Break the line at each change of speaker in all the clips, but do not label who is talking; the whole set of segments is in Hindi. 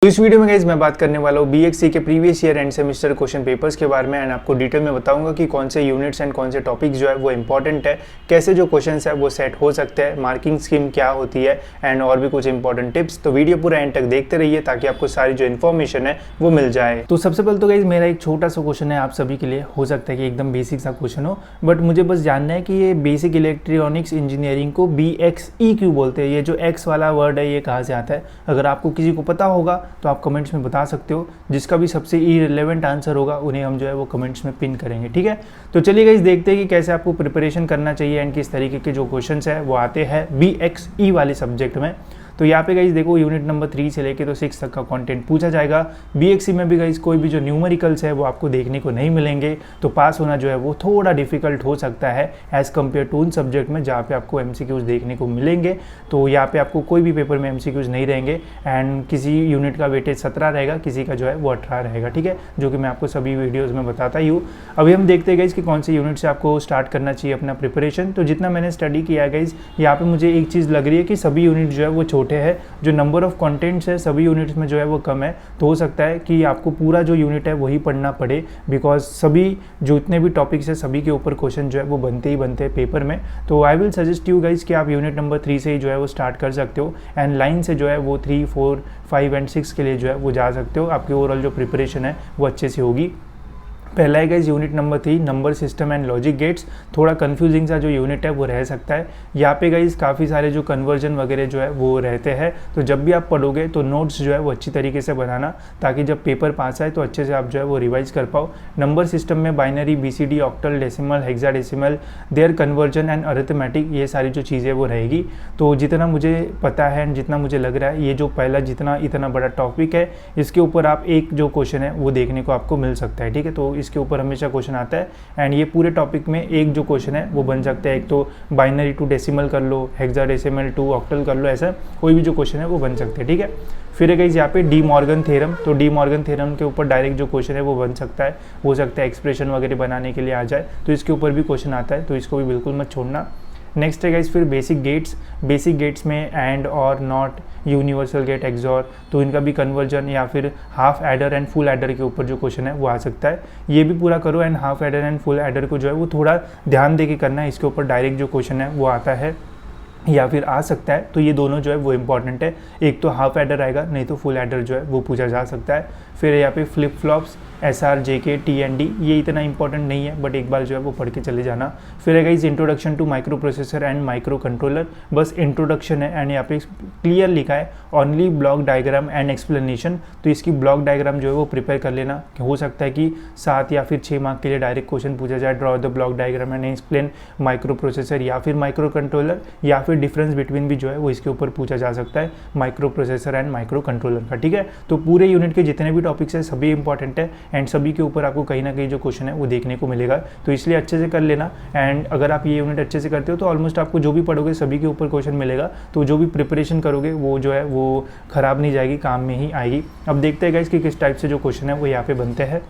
तो इस वीडियो में गाइस मैं बात करने वाला हूँ बीएक्ससी के previous year end semester question papers के बारे में एंड आपको डिटेल में बताऊंगा कि कौन से यूनिट्स एंड कौन से टॉपिक्स जो है वो इंपॉर्टेंट है, कैसे जो क्वेश्चंस है वो सेट हो सकते हैं, मार्किंग स्कीम क्या होती है एंड और भी कुछ इंपॉर्टेंट टिप्स। तो वीडियो पूरा एंड तक देखते रहिए ताकि आपको सारी जो इन्फॉर्मेशन है वो मिल जाए। तो सबसे पहले तो गाइस मेरा एक छोटा सा क्वेश्चन है आप सभी के लिए, हो सकता है कि एकदम बेसिक सा क्वेश्चन हो, बट मुझे बस जानना है कि ये बेसिक इलेक्ट्रॉनिक्स इंजीनियरिंग को BXE क्यों बोलते हैं, ये जो एक्स वाला वर्ड है ये कहाँ से आता है। अगर आपको किसी को पता होगा तो आप कमेंट्स में बता सकते हो, जिसका भी सबसे इररिलेवेंट आंसर होगा उन्हें हम जो है वो कमेंट्स में पिन करेंगे। ठीक है, तो चलिए गाइस देखते हैं कि कैसे आपको प्रिपरेशन करना चाहिए एंड किस तरीके के जो क्वेश्चंस है वो आते हैं BXE वाले सब्जेक्ट में। तो यहाँ पे गाइस देखो यूनिट नंबर 3 से लेके तो 6 तक का कंटेंट पूछा जाएगा। BXE में भी गाइस कोई भी जो न्यूमेरिकल्स है वो आपको देखने को नहीं मिलेंगे, तो पास होना जो है वो थोड़ा डिफिकल्ट हो सकता है एज़ कम्पेयर टू उन सब्जेक्ट में जहाँ पे आपको MCQs देखने को मिलेंगे। तो यहाँ पे आपको कोई भी पेपर में MCQs नहीं रहेंगे एंड किसी यूनिट का वेटेज 17 रहेगा, किसी का जो है वो 18 रहेगा। ठीक है, जो कि मैं आपको सभी वीडियोज़ में बताता ही हूँ। अभी हम देखते हैं गाइस कि कौन से यूनिट से आपको स्टार्ट करना चाहिए अपना प्रिपरेशन। तो जितना मैंने स्टडी किया है गाइस, यहाँ पे मुझे एक चीज़ लग रही है कि सभी यूनिट जो है वो छोटे हैं, जो नंबर ऑफ कंटेंट्स है सभी यूनिट्स में जो है वो कम है। तो हो सकता है कि आपको पूरा जो यूनिट है वही पढ़ना पड़े, बिकॉज सभी जो इतने भी टॉपिक्स है सभी के ऊपर क्वेश्चन जो है वो बनते ही बनते हैं पेपर में। तो I will suggest you guys कि आप यूनिट नंबर 3 से ही जो है वो स्टार्ट कर सकते हो एंड लाइन से जो है वो 3, 4, 5 एंड 6 के लिए जो है वो जा सकते हो। आपकी ओवरऑल जो प्रिपरेशन है वो अच्छे से होगी। पहला है guys unit number 3 number system and logic gates. थोड़ा कंफ्यूजिंग सा जो यूनिट है वो रह सकता है। यहाँ पे गाइस काफ़ी सारे जो कन्वर्जन वगैरह जो है वो रहते हैं, तो जब भी आप पढ़ोगे तो नोट्स जो है वो अच्छी तरीके से बनाना, ताकि जब पेपर पास आए तो अच्छे से आप जो है वो रिवाइज कर पाओ। नंबर सिस्टम में binary, BCD, octal, decimal, hexadecimal, their conversion and arithmetic, ये सारी जो चीज़ें वो रहेगी। तो जितना मुझे पता है एंड जितना मुझे लग रहा है, ये जो पहला जितना इतना बड़ा टॉपिक है इसके ऊपर आप एक जो क्वेश्चन है वो देखने को आपको मिल सकता है। ठीक है, तो इसके ऊपर हमेशा क्वेश्चन आता है एंड ये पूरे टॉपिक में एक जो क्वेश्चन है वो बन सकता है। एक तो बाइनरी टू डेसिमल कर लो, हेक्साडेसिमल टू ऑक्टल कर लो, ऐसा कोई भी जो क्वेश्चन है वो बन सकते हैं। ठीक है, फिर है गाइस यहाँ पे डी मॉर्गन थ्योरम। तो डी मॉर्गन थ्योरम के ऊपर डायरेक्ट जो क्वेश्चन है वो बन सकता है, हो सकता है एक्सप्रेशन वगैरह बनाने के लिए आ जाए, तो इसके ऊपर भी क्वेश्चन आता है, तो इसको भी बिल्कुल मत छोड़ना। नेक्स्ट है गाइस फिर बेसिक गेट्स। बेसिक गेट्स में एंड और नॉट, यूनिवर्सल गेट, एक्सॉर, तो इनका भी कन्वर्जन या फिर half adder and full adder के ऊपर जो क्वेश्चन है वो आ सकता है। ये भी पूरा करो and half adder and full adder को जो है वो थोड़ा ध्यान दे के करना है, इसके ऊपर डायरेक्ट जो क्वेश्चन है वो आता है या फिर आ सकता है। तो ये दोनों जो है वो इंपॉर्टेंट है, एक तो हाफ एडर आएगा, नहीं तो फुल एडर जो है वो पूछा जा सकता है। फिर यहाँ पे flip flops, SR, JK, TND, ये इतना इंपॉर्टेंट नहीं है बट एक बार जो है वो पढ़ के चले जाना। फिर है guys introduction to microprocessor and microcontroller, बस इंट्रोडक्शन है एंड यहाँ पे क्लियर लिखा है only block diagram and explanation. तो इसकी ब्लॉक डायग्राम जो है वो प्रिपेयर कर लेना, हो सकता है कि 7 या फिर 6 मार्क के लिए डायरेक्ट क्वेश्चन पूछा जाए, draw the block diagram and explain micro processor या फिर माइक्रो कंट्रोलर, या फिर डिफरेंस बिटवीन भी जो है वो इसके ऊपर पूछा जा सकता है micro processor and micro controller का। ठीक है, तो पूरे यूनिट के जितने भी टॉपिक्स है सभी इंपॉर्टेंट है एंड सभी के ऊपर आपको कहीं ना कहीं जो क्वेश्चन है वो देखने को मिलेगा, तो इसलिए अच्छे से कर लेना। एंड अगर आप ये यूनिट अच्छे से करते हो तो ऑलमोस्ट आपको जो भी पढ़ोगे सभी के ऊपर क्वेश्चन मिलेगा, तो जो भी प्रिपरेशन करोगे वो जो है वो खराब नहीं जाएगी, काम में ही आएगी। अब देखते हैं गाइस कि किस टाइप से जो क्वेश्चन है वो यहाँ पे बनते हैं।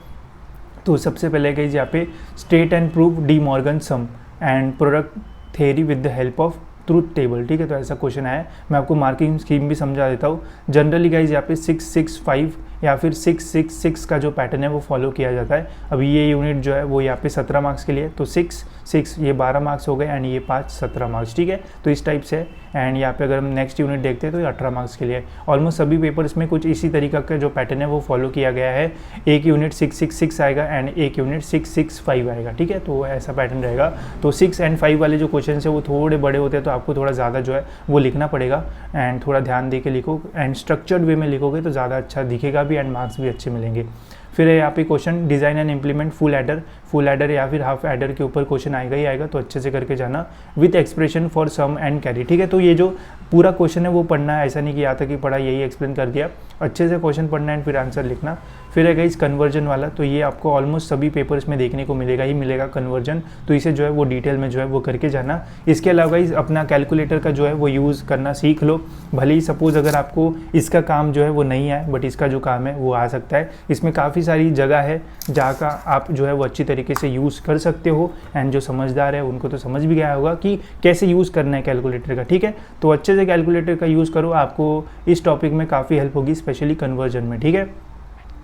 तो सबसे पहले गाइस यहाँ पे state and prove De Morgan sum and product theory with the help of truth table. ठीक है, तो ऐसा क्वेश्चन है, मैं आपको मार्किंग स्कीम भी समझा देता हूँ। जनरली गाइज यहाँ पे 665 या फिर 666 का जो पैटर्न है वो फॉलो किया जाता है। अभी ये यूनिट जो है वो यहाँ पे 17 मार्क्स के लिए, तो 6 6 ये 12 मार्क्स हो गए एंड ये 5 17 मार्क्स। ठीक है, तो इस टाइप से। एंड यहाँ पे अगर हम नेक्स्ट यूनिट देखते हैं तो ये 18 मार्क्स के लिए। ऑलमोस्ट सभी पेपर्स में कुछ इसी तरीका का जो पैटर्न है वो फॉलो किया गया है। एक यूनिट 666 आएगा एंड एक यूनिट 665 आएगा। ठीक है, तो ऐसा पैटर्न रहेगा। तो 6 एंड 5 वाले जो क्वेश्चन है वो थोड़े बड़े होते हैं, तो आपको थोड़ा ज़्यादा जो है वो लिखना पड़ेगा एंड थोड़ा ध्यान दे के लिखो एंड स्ट्रक्चर्ड वे में लिखोगे तो ज़्यादा अच्छा दिखेगा भी एंड मार्क्स भी अच्छे मिलेंगे। फिर है यहाँ पे question design and implement full adder या फिर हाफ एडर के ऊपर क्वेश्चन आएगा ही आएगा, तो अच्छे से करके जाना with expression for sum and carry. ठीक है, तो ये जो पूरा क्वेश्चन है वो पढ़ना है, ऐसा नहीं कि यहाँ तक कि पढ़ा यही एक्सप्लेन कर दिया, अच्छे से क्वेश्चन पढ़ना है फिर आंसर लिखना। फिर है गाइस कन्वर्जन वाला, तो ये आपको ऑलमोस्ट सभी पेपर्स में देखने को मिलेगा ही मिलेगा कन्वर्जन, तो इसे जो है वो डिटेल में जो है वो करके जाना। इसके अलावा गाइस अपना कैलकुलेटर का जो है वो यूज़ करना सीख लो। भले ही सपोज अगर आपको इसका काम जो है वो नहीं आए बट इसका जो काम है वो आ सकता है। इसमें काफ़ी सारी जगह है जहाँ का आप जो है वो अच्छी तरीके से यूज़ कर सकते हो। एंड जो समझदार है उनको तो समझ भी गया होगा कि कैसे यूज़ करना है कैलकुलेटर का, ठीक है। तो अच्छे से कैलकुलेटर का यूज़ करो, आपको इस टॉपिक में काफ़ी हेल्प होगी, स्पेशली कन्वर्जन में, ठीक है।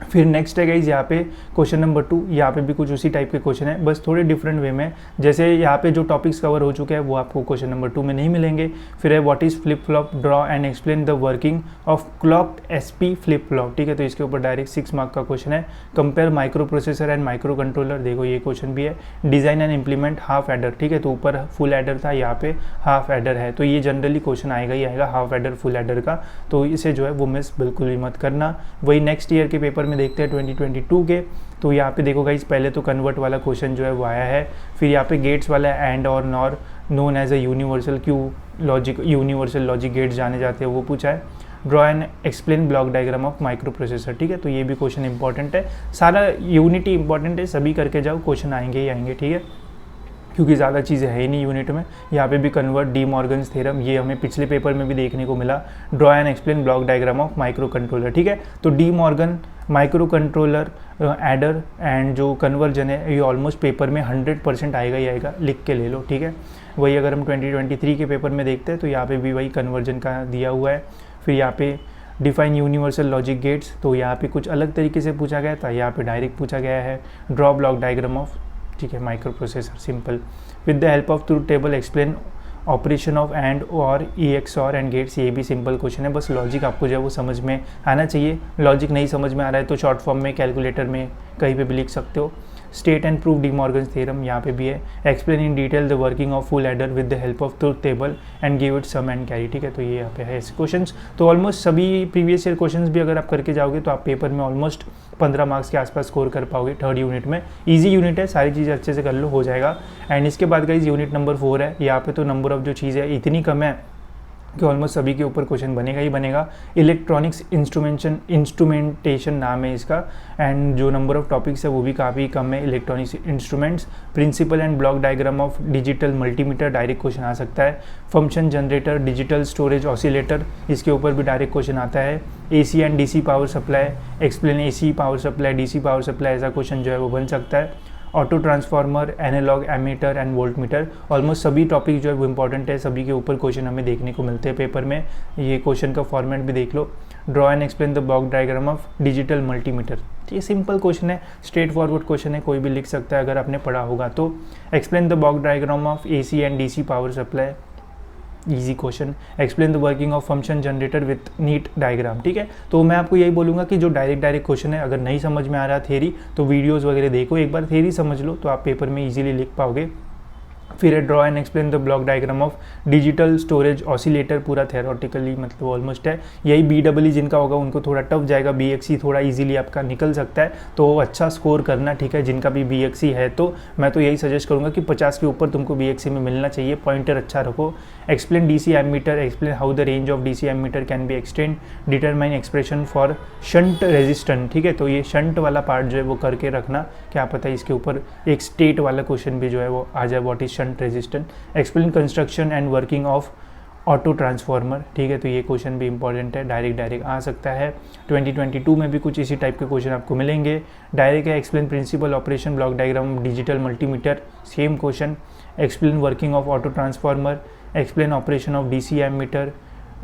फिर नेक्स्ट है गाइज यहाँ पे क्वेश्चन नंबर 2, यहाँ पे भी कुछ उसी टाइप के क्वेश्चन है, बस थोड़े डिफरेंट वे में। जैसे यहाँ पे जो टॉपिक्स कवर हो चुके हैं वो आपको क्वेश्चन नंबर 2 में नहीं मिलेंगे। फिर है what is flip flop, draw and explain the working of clogged SP flip flop, ठीक है। तो इसके ऊपर डायरेक्ट 6 मार्क का क्वेश्चन है। Compare micro processor and micro controller, देखो ये क्वेश्चन भी है। Design and implement half adder, ठीक है। तो ऊपर फुल एडर था, यहाँ पे हाफ एडर है, तो ये जनरली क्वेश्चन आएगा ही आएगा हाफ एडर फुल एडर का, तो इसे जो है वो मिस बिल्कुल भी मत करना। वही नेक्स्ट ईयर के पेपर में देखते हैं 2022 के। तो यहाँ पे देखो गाइस पहले तो कन्वर्ट वाला क्वेश्चन जो है वो आया है, फिर यहाँ पे गेट्स वाला एंड और nor known as a universal क्यू लॉजिक, यूनिवर्सल लॉजिक गेट्स जाने जाते हैं, वो पूछा है। Draw and explain block diagram of microprocessor, ठीक है। तो ये भी क्वेश्चन इंपॉर्टेंट है, सारा यूनिट ही इंपॉर्टेंट है, सभी करके जाओ, क्वेश्चन आएंगे ही आएंगे, ठीक है, क्योंकि ज़्यादा चीज़ें है ही नहीं यूनिट में। यहाँ पे भी कन्वर्ट डी मॉर्गन्स थ्योरम, ये हमें पिछले पेपर में भी देखने को मिला। Draw and explain block diagram of micro controller, ठीक है। तो De Morgan, micro controller, adder and जो कन्वर्जन है, ये ऑलमोस्ट पेपर में 100% आएगा ही आएगा, लिख के ले लो, ठीक है। वही अगर हम 2023 के पेपर में देखते हैं तो यहाँ पे भी वही कन्वर्जन का दिया हुआ है। फिर यहाँ पे डिफाइन यूनिवर्सल लॉजिक गेट्स, तो यहाँ पे कुछ अलग तरीके से पूछा गया था, यहाँ पे डायरेक्ट पूछा गया है। ड्रॉ ब्लॉक डायग्राम ऑफ, ठीक है, micro processor, simple. With the help of truth table explain operation of and और EXOR एंड गेट्स, ये भी सिंपल क्वेश्चन है, बस लॉजिक आपको जो है वो समझ में आना चाहिए। लॉजिक नहीं समझ में आ रहा है तो शॉर्ट फॉर्म में कैलकुलेटर में कहीं पे भी लिख सकते हो। State and prove De Morgan's theorem, यहाँ पे भी है। Explain in detail the working of full adder with the help of truth table and give it sum and carry, ठीक है। तो ये यहाँ पे है ऐसे क्वेश्चंस। तो ऑलमोस्ट सभी प्रीवियस ईयर क्वेश्चंस भी अगर आप करके जाओगे तो आप पेपर में ऑलमोस्ट 15 मार्क्स के आसपास स्कोर कर पाओगे। थर्ड यूनिट में ईजी यूनिट है, सारी चीज़ें अच्छे से कर लो, हो जाएगा। एंड इसके बाद गाइस यूनिट नंबर 4 है, यहाँ पे तो नंबर ऑफ जो चीज़ है इतनी कम है कि ऑलमोस्ट सभी के ऊपर क्वेश्चन बनेगा ही बनेगा। इलेक्ट्रॉनिक्स इंस्ट्रूमेंटेशन नाम है इसका, एंड जो नंबर ऑफ टॉपिक्स है वो भी काफ़ी कम है। Electronics instruments, principal and block diagram of digital multimeter, direct question आ सकता है। Function generator, digital storage oscillator, इसके ऊपर भी डायरेक्ट क्वेश्चन आता है। AC and DC power supply, explain AC power supply, DC power supply, ऐसा क्वेश्चन जो है वो बन सकता है। Auto transformer, analogue ammeter and voltmeter, almost सभी टॉपिक जो है वो इंपॉर्टेंट है, सभी के ऊपर क्वेश्चन हमें देखने को मिलते हैं पेपर में। ये क्वेश्चन का फॉर्मेट भी देख लो। Draw and explain the block diagram of digital multimeter, ये सिंपल क्वेश्चन है, स्ट्रेट फॉरवर्ड क्वेश्चन है, कोई भी लिख सकता है अगर आपने पढ़ा होगा तो। Explain the block diagram of AC and DC power supply, easy question. Explain the working of function generator with NEET diagram, ठीक है। तो मैं आपको यही बोलूँगा कि जो डायरेक्ट क्वेश्चन है, अगर नहीं समझ में आ रहा थ्योरी तो वीडियोस वगैरह देखो, एक बार थ्योरी समझ लो तो आप पेपर में इजीली लिख पाओगे। फिर है draw and explain the block diagram of digital storage oscillator, पूरा थेरोटिकली मतलब ऑलमोस्ट है। यही BEE जिनका होगा उनको थोड़ा टफ जाएगा, BXC थोड़ा इजीली आपका निकल सकता है, तो अच्छा स्कोर करना, ठीक है। जिनका भी BXC है तो मैं तो यही सजेस्ट करूंगा कि 50 के ऊपर तुमको BXC में मिलना चाहिए, पॉइंटर अच्छा रखो। Explain DC ammeter, explain how the range of DC ammeter can be extend, determine expression for shunt resistant, ठीक है। तो ये शंट वाला पार्ट जो है वो करके रखना, क्या पता है इसके ऊपर एक स्टेट वाला क्वेश्चन भी जो है वो आ जाए, what is shunt resistant. Explain construction and working of auto transformer, ठीक है। तो ये क्वेश्चन भी इंपॉर्टेंट है, डायरेक्ट आ सकता है। 2022 में भी कुछ इसी टाइप के क्वेश्चन आपको मिलेंगे। डायरेक्ट है explain principle operation block diagram digital multimeter, same question. Explain working of auto transformer, explain operation of DC ammeter,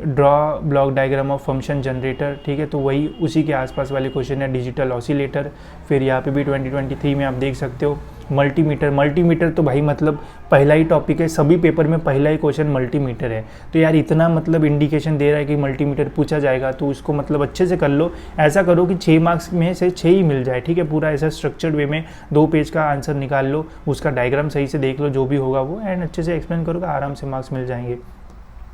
draw block diagram of function generator, ठीक है। तो वही उसी के आसपास वाले क्वेश्चन है। डिजिटल ऑसिलेटर, फिर यहाँ पे भी 2023 में आप देख सकते हो मल्टीमीटर तो भाई मतलब पहला ही टॉपिक है, सभी पेपर में पहला ही क्वेश्चन मल्टीमीटर है। तो यार इतना मतलब इंडिकेशन दे रहा है कि मल्टीमीटर पूछा जाएगा, तो उसको मतलब अच्छे से कर लो। ऐसा करो कि 6 मार्क्स में से 6 ही मिल जाए, ठीक है। पूरा ऐसा स्ट्रक्चर्ड वे में 2 पेज का आंसर निकाल लो, उसका डायग्राम सही से देख लो, जो भी होगा वो, एंड अच्छे से एक्सप्लेन करोगे, आराम से मार्क्स मिल जाएंगे।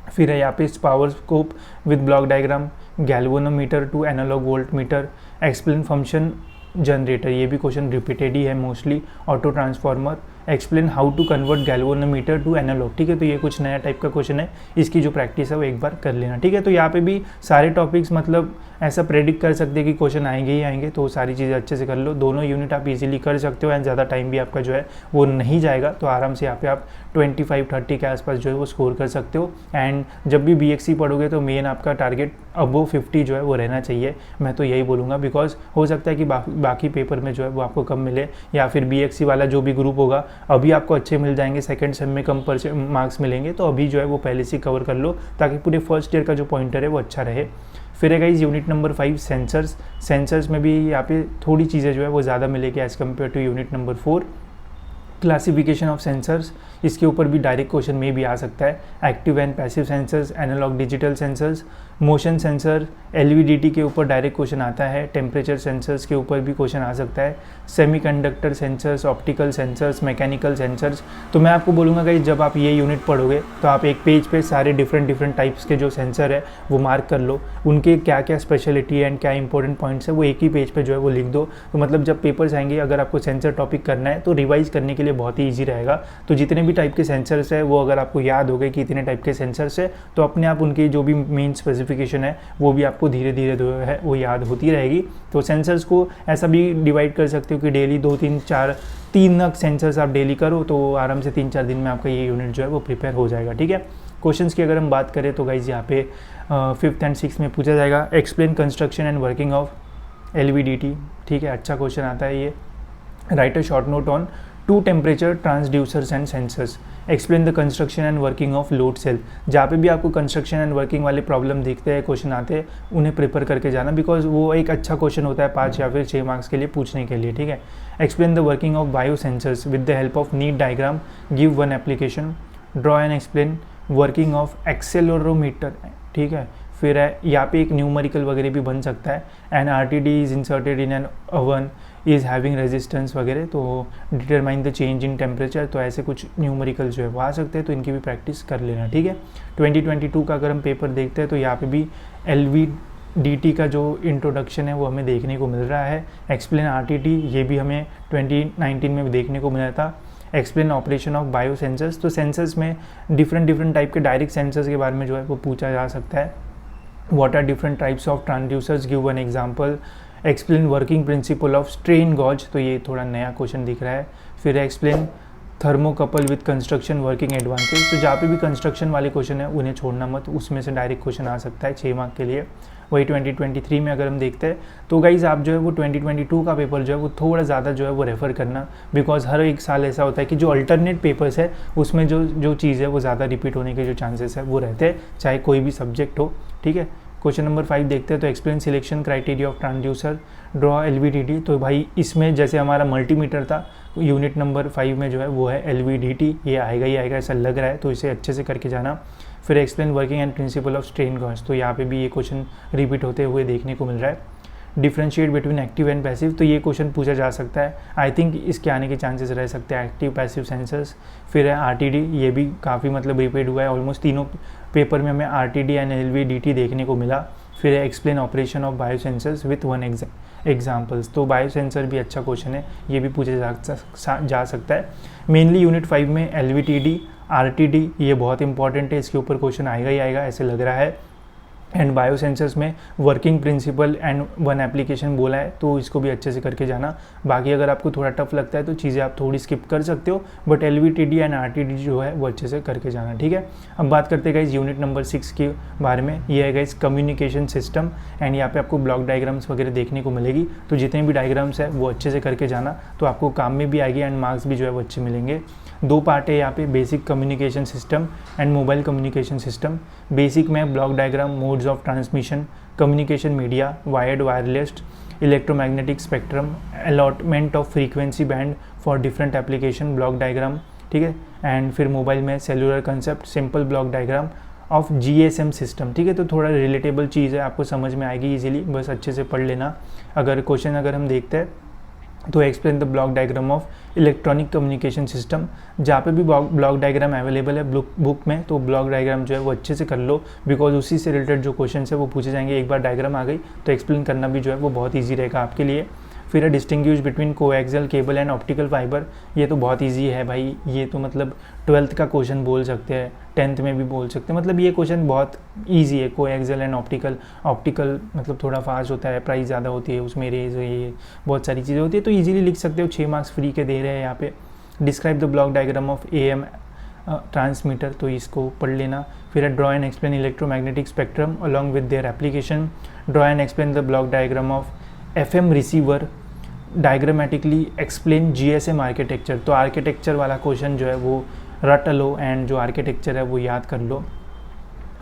फिर है यहाँ पे power scope with block diagram, galvanometer to analog voltmeter, explain function generator, ये भी क्वेश्चन रिपीटेड ही है mostly. Auto transformer, explain how to convert galvanometer to analog. ठीक है, तो ये कुछ नया टाइप का क्वेश्चन है, इसकी जो प्रैक्टिस है वो एक बार कर लेना। ठीक है, तो यहाँ पे भी सारे टॉपिक्स मतलब ऐसा प्रेडिक्ट कर सकते हैं कि क्वेश्चन आएंगे ही आएंगे, तो सारी चीज़ें अच्छे से कर लो। दोनों यूनिट आप इजीली कर सकते हो एंड ज़्यादा टाइम भी आपका जो है वो नहीं जाएगा, तो आराम से यहाँ पे आप 25-30 के आसपास जो है वो स्कोर कर सकते हो। एंड जब भी BXC पढ़ोगे तो मेन आपका टारगेट अबव 50 जो है वो रहना चाहिए, मैं तो यही बोलूँगा, बिकॉज हो सकता है कि बाकी पेपर में जो है वो आपको कम मिले, या फिर BXC वाला जो भी ग्रुप होगा अभी आपको अच्छे मिल जाएंगे, सेकंड सेम में कम मार्क्स मिलेंगे, तो अभी जो है वो पहले से कवर कर लो ताकि पूरे फर्स्ट ईयर का जो पॉइंटर है वो अच्छा रहे। फिर है गाइस यूनिट नंबर 5 सेंसर्स में भी यहाँ पे थोड़ी चीज़ें जो है वो ज़्यादा मिलेगी as compare to unit number 4। Classification of sensors, इसके ऊपर भी डायरेक्ट क्वेश्चन में भी आ सकता है। Active and passive sensors, analog digital sensors, motion sensor, LVDT के ऊपर डायरेक्ट क्वेश्चन आता है। टेम्परेचर सेंसर्स के ऊपर भी क्वेश्चन आ सकता है। Semiconductor sensors, optical sensors, mechanical sensors. तो मैं आपको बोलूँगा कि जब आप ये यूनिट पढ़ोगे तो आप एक पेज पे सारे डिफरेंट टाइप्स के जो सेंसर है वो मार्क कर लो, उनके क्या क्या स्पेशलिटी एंड क्या इंपॉर्टेंट पॉइंट्स है वो एक ही पेज पे जो है वो लिख दो। तो मतलब जब पेपर्स आएंगे अगर आपको सेंसर टॉपिक करना है तो रिवाइज करने के लिए बहुत ही ईजी रहेगा। तो जितने भी टाइप के सेंसर्स है वो अगर आपको याद हो गए कि इतने टाइप के सेंसर्स है तो अपने आप उनकी जो भी मेन स्पेसिफिकेशन है वो भी आपको धीरे धीरे जो है वो याद होती रहेगी। तो सेंसर्स को ऐसा भी डिवाइड कर सकते हो कि डेली 2-3 सेंसर्स आप डेली करो तो आराम से 3-4 दिन में आपका ये यूनिट जो है वो प्रिपेयर हो जाएगा। ठीक है, क्वेश्चंस की अगर हम बात करें तो गाइज यहाँ पे 5th एंड 6th में पूछा जाएगा explain construction and working of LVDT। ठीक है, अच्छा क्वेश्चन आता है ये। Write a short note on 2 temperature transducers and sensors, explain the construction and working of load cell. जहाँ पे भी आपको कंस्ट्रक्शन एंड वर्किंग वाले प्रॉब्लम दिखते हैं, क्वेश्चन आते हैं, उन्हें प्रिपेयर करके जाना, बिकॉज वो एक अच्छा क्वेश्चन होता है 5 या फिर 6 मार्क्स के लिए पूछने के लिए। ठीक है, explain the working of bio sensors with the help of NEET diagram, give 1 application, draw and explain working of accelerometer. ठीक है, फिर है यहाँ पे एक न्यूमेरिकल वगैरह भी बन सकता है। An RTD is inserted in an oven is having resistance वगैरह, तो determine the change in temperature, तो ऐसे कुछ न्यूमेरिकल जो है वो आ सकते हैं, तो इनकी भी प्रैक्टिस कर लेना। ठीक है, 2022 का अगर हम पेपर देखते हैं तो यहाँ पे भी LVDT का जो इंट्रोडक्शन है वो हमें देखने को मिल रहा है। एक्सप्लेन RTD, ये भी हमें 2019 में देखने को मिला था। Explain operation of bio sensors, तो सेंसर्स में डिफरेंट टाइप के डायरेक्ट सेंसर्स के बारे में जो है वो पूछा जा सकता है। What are different types of transducers, give 1 example. Explain working principle of strain gauge, तो ये थोड़ा नया क्वेश्चन दिख रहा है। फिर explain thermocouple with construction working advantage, तो जहाँ पे भी कंस्ट्रक्शन वाले क्वेश्चन है उन्हें छोड़ना मत, उसमें से डायरेक्ट क्वेश्चन आ सकता है 6 मार्क के लिए। वही 2023 में अगर हम देखते हैं तो गाइज आप जो है वो 2022 का पेपर जो है वो थोड़ा ज़्यादा जो है वो रेफ़र करना, बिकॉज हर एक साल ऐसा होता है कि जो अल्टरनेट पेपर्स है उसमें जो चीज़ है वो ज़्यादा रिपीट होने के जो चांसेस है वो रहते हैं, चाहे कोई भी सब्जेक्ट हो। ठीक है, क्वेश्चन नंबर 5 देखते हैं, तो explain selection criteria of transducer, draw LVDT। तो भाई इसमें जैसे हमारा मल्टीमीटर था, यूनिट नंबर 5 में जो है वो है LVDT, ये आएगा ही आएगा ऐसा लग रहा है, तो इसे अच्छे से करके जाना। फिर explain working and principle of strain gauge, तो यहाँ पे भी ये क्वेश्चन रिपीट होते हुए देखने को मिल रहा है। Differentiate between active and passive, तो ये क्वेश्चन पूछा जा सकता है, आई थिंक इसके आने के चांसेस रह सकते हैं, एक्टिव पैसिव सेंसर्स। फिर है RTD, ये भी काफ़ी मतलब रिपीट हुआ है, ऑलमोस्ट तीनों पेपर में हमें RTD एंड LVDT देखने को मिला। फिर है explain operation of bio sensors with 1 examples, तो बायो सेंसर भी अच्छा क्वेश्चन है, ये भी पूछा जा सकता है। मेनली यूनिट 5 में LVDT, RTD ये बहुत इंपॉर्टेंट है, इसके ऊपर क्वेश्चन आएगा ही आएगा ऐसे लग रहा है। एंड बायो सेंसर्स में वर्किंग प्रिंसिपल एंड 1 एप्लीकेशन बोला है, तो इसको भी अच्छे से करके जाना। बाकी अगर आपको थोड़ा टफ लगता है तो चीज़ें आप थोड़ी स्किप कर सकते हो, बट LVDT एंड RTD जो है वो अच्छे से करके जाना। ठीक है, अब बात करते हैं गाइस यूनिट नंबर 6 के बारे में। ये है गाइस कम्युनिकेशन सिस्टम, एंड यहाँ पे आपको ब्लॉक डायग्राम्स वगैरह देखने को मिलेगी, तो जितने भी डायग्राम्स है वो अच्छे से करके जाना, तो आपको काम में भी आएगी एंड मार्क्स भी जो है वो अच्छे मिलेंगे। 2 पार्ट है यहाँ पे, basic communication system and mobile communication system. Basic में block diagram, modes of transmission, communication media, wired wireless, electromagnetic spectrum, allotment of frequency band for different application, block diagram. ठीक है, एंड फिर मोबाइल में cellular concept, simple block diagram of GSM system. ठीक है, तो थोड़ा रिलेटेबल चीज़ है, आपको समझ में आएगी इजीली, बस अच्छे से पढ़ लेना। अगर क्वेश्चन अगर हम देखते हैं तो explain the block diagram of electronic communication system, जहाँ पे भी ब्लॉक डायग्राम अवेलेबल है बुक में, तो ब्लॉक डायग्राम जो है वो अच्छे से कर लो, बिकॉज उसी से रिलेटेड जो क्वेश्चन है वो पूछे जाएंगे। एक बार डायग्राम आ गई तो एक्सप्लेन करना भी जो है वो बहुत ईजी रहेगा आपके लिए। फिर है distinguish between coaxial cable and optical fibre. ये तो बहुत ईजी है भाई, ये तो मतलब 12th का क्वेश्चन बोल सकते हैं, 10th में भी बोल सकते हैं, मतलब ये क्वेश्चन बहुत ईजी है। कोएक्सियल एंड ऑप्टिकल मतलब थोड़ा फास्ट होता है, प्राइस ज़्यादा होती है उसमें, रेज ये बहुत सारी चीज़ें होती है, तो ईजिली लिख सकते हो। 6 मार्क्स फ्री के दे रहे हैं यहाँ पे। Describe the block diagram of AM transmitter, तो इसको पढ़ लेना। फिर है draw and explain electromagnetic spectrum along with their application. Draw and explain the block diagram of FM receiver. Diagrammatically explain GSM architecture. तो आर्किटेक्चर वाला क्वेश्चन जो है वो रट लो एंड जो आर्किटेक्चर है वो याद कर लो।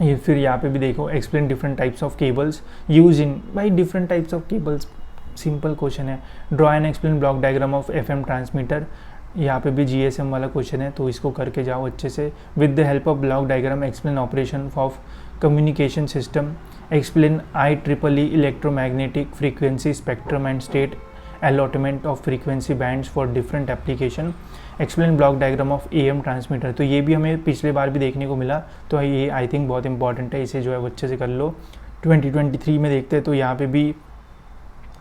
ये फिर यहाँ पे भी देखो, explain different types of cables use in, भाई different types of cables simple question है। Draw and explain block diagram of FM transmitter, यहाँ पे भी GSM वाला क्वेश्चन है, तो इसको करके जाओ अच्छे से। With the help of block diagram explain operation of communication system. Explain IEEE electromagnetic frequency spectrum and state allotment of frequency bands for different application. Explain block diagram of AM transmitter, तो ये भी हमें पिछले बार भी देखने को मिला, तो ये आई थिंक बहुत इंपॉर्टेंट है, इसे जो है वो अच्छे से कर लो। 2023 में देखते हैं, तो यहाँ पे भी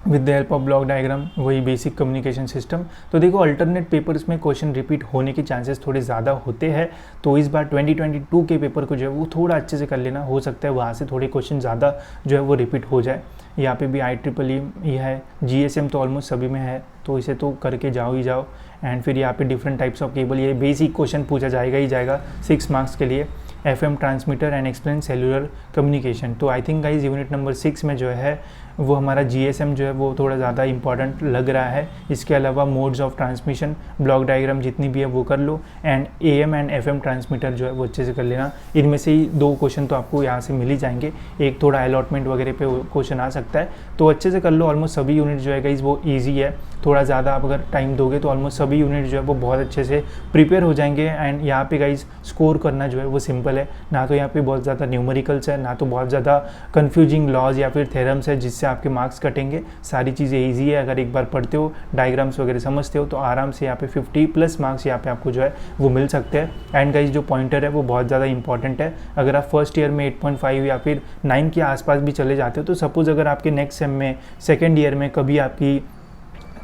with the help of block diagram, वही बेसिक कम्युनिकेशन सिस्टम। तो देखो अल्टरनेट पेपर्स में क्वेश्चन रिपीट होने के चांसेस थोड़े ज़्यादा होते हैं, तो इस बार 2022 के पेपर को जो है वो थोड़ा अच्छे से कर लेना, हो सकता है वहाँ से थोड़े क्वेश्चन ज़्यादा जो है वो रिपीट हो जाए। यहाँ पे भी IEEE ये है, GSM तो ऑलमोस्ट सभी में है, तो इसे तो करके जाओ ही जाओ। एंड फिर यहाँ पे डिफरेंट टाइप्स ऑफ केबल, ये बेसिक क्वेश्चन पूछा जाएगा ही जाएगा 6 मार्क्स के लिए। FM transmitter and explain cellular communication, तो I think guys unit number 6 में जो है वो हमारा GSM जो है वो थोड़ा ज़्यादा इंपॉर्टेंट लग रहा है। इसके अलावा modes of transmission, block diagram जितनी भी है वो कर लो, and AM and FM transmitter जो है वो अच्छे से कर लेना। इनमें से ही 2 क्वेश्चन तो आपको यहाँ से मिल ही जाएंगे, एक थोड़ा अलॉटमेंट वगैरह पे क्वेश्चन आ सकता है, तो अच्छे से कर लो। ऑलमोस्ट सभी यूनिट जो है गाइज वो ईजी है, थोड़ा ज़्यादा आप अगर टाइम दोगे तो ऑलमोस्ट सभी यूनिट जो है वो बहुत अच्छे से प्रिपेयर हो जाएंगे। एंड यहाँ पे गाइज स्कोर करना जो है वो सिंपल है, ना तो यहाँ पे बहुत ज़्यादा न्यूमेरिकल्स है, ना तो बहुत ज़्यादा कन्फ्यूजिंग लॉज या फिर थेरम्स है जिससे आपके मार्क्स कटेंगे। सारी चीज़ें ईजी है, अगर एक बार पढ़ते हो, डायग्राम्स वगैरह समझते हो, तो आराम से यहाँ पे 50+ मार्क्स यहाँ पे आपको जो है वो मिल सकते हैं। एंड गाइज जो पॉइंटर है वो बहुत ज़्यादा इंपॉर्टेंट है। अगर आप फर्स्ट ईयर में 8.5 या फिर 9 के आसपास भी चले जाते हो, तो सपोज़ अगर आपके नेक्स्ट सेम में सेकेंड ईयर में कभी आपकी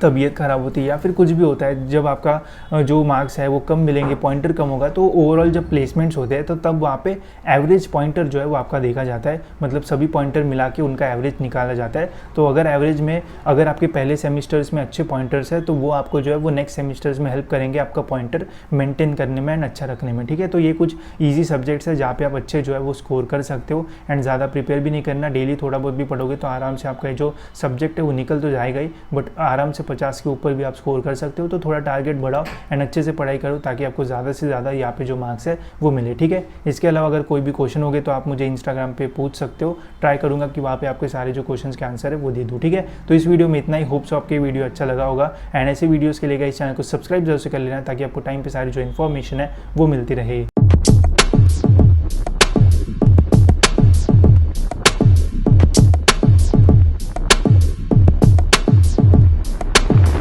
तबीयत ख़राब होती है या फिर कुछ भी होता है, जब आपका जो मार्क्स है वो कम मिलेंगे, पॉइंटर कम होगा, तो ओवरऑल जब प्लेसमेंट्स होते हैं तो तब वहाँ पे एवरेज पॉइंटर जो है वो आपका देखा जाता है, मतलब सभी पॉइंटर मिला के उनका एवरेज निकाला जाता है। तो अगर एवरेज में अगर आपके पहले सेमिस्टर्स में अच्छे पॉइंटर्स है तो वो आपको जो है वो नेक्स्ट सेमिस्टर्स में हेल्प करेंगे आपका पॉइंटर मेंटेन करने में एंड अच्छा रखने में, ठीक है। तो ये कुछ ईजी सब्जेक्ट्स है जहाँ पे आप अच्छे जो है वो स्कोर कर सकते हो, एंड ज़्यादा प्रिपेयर भी नहीं करना, डेली थोड़ा बहुत भी पढ़ोगे तो आराम से आपका जो सब्जेक्ट है वो निकल तो जाएगा ही, बट आराम से 50 के ऊपर भी आप स्कोर कर सकते हो। तो थोड़ा टारगेट बढ़ाओ एंड अच्छे से पढ़ाई करो ताकि आपको ज़्यादा से ज़्यादा यहाँ पे जो मार्क्स है वो मिले, ठीक है। इसके अलावा अगर कोई भी क्वेश्चन होगे तो आप मुझे इंस्टाग्राम पे पूछ सकते हो, ट्राई करूँगा कि वहाँ पे आपके सारे जो क्वेश्चन के आंसर है वो दे दूँ, ठीक है। तो इस वीडियो में इतना ही, होप्स आपके वीडियो अच्छा लगा होगा, एंड ऐसे वीडियोज़ के लिए इस चैनल को सब्सक्राइब जरूर से कर लेना ताकि आपको टाइम पर सारी जो इन्फॉर्मेशन है वो मिलती रहे।